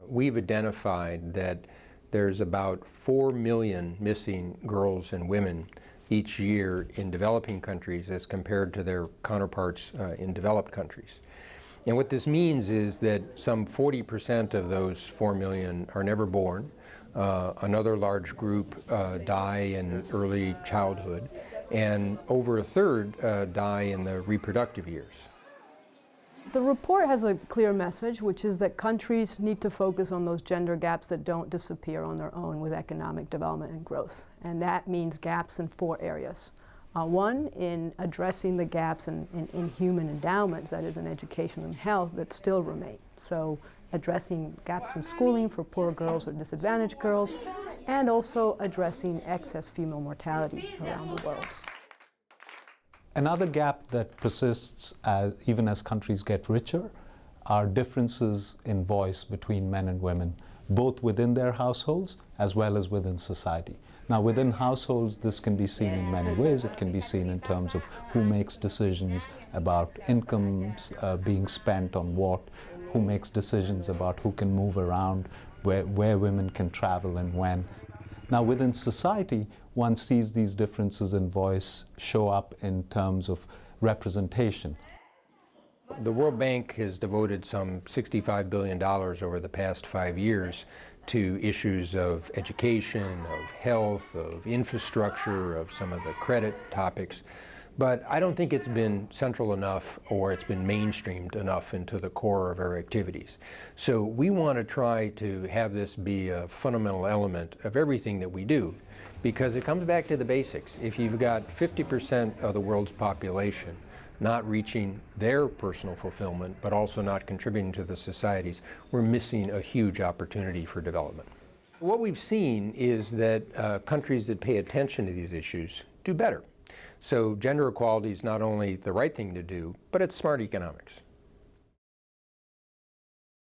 we've identified that there's about 4 million missing girls and women each year in developing countries as compared to their counterparts in developed countries. And what this means is that some 40% of those 4 million are never born. Another large group die in early childhood, and over a third die in the reproductive years. The report has a clear message, which is that countries need to focus on those gender gaps that don't disappear on their own with economic development and growth. And that means gaps in 4 areas. One, in addressing the gaps in human endowments, that is in education and health, that still remain. So addressing gaps in schooling for poor girls or disadvantaged girls, and also addressing excess female mortality around the world. Another gap that persists even as countries get richer are differences in voice between men and women, both within their households as well as within society. Now, within households, this can be seen in many ways. It can be seen in terms of who makes decisions about incomes being spent on what, who makes decisions about who can move around, where women can travel and when. Now, within society, one sees these differences in voice show up in terms of representation. The World Bank has devoted some $65 billion over the past 5 years to issues of education, of health, of infrastructure, of some of the credit topics. But I don't think it's been central enough, or it's been mainstreamed enough into the core of our activities. So we want to try to have this be a fundamental element of everything that we do, because it comes back to the basics. If you've got 50% of the world's population not reaching their personal fulfillment, but also not contributing to the societies, we're missing a huge opportunity for development. What we've seen is that countries that pay attention to these issues do better. So gender equality is not only the right thing to do, but it's smart economics.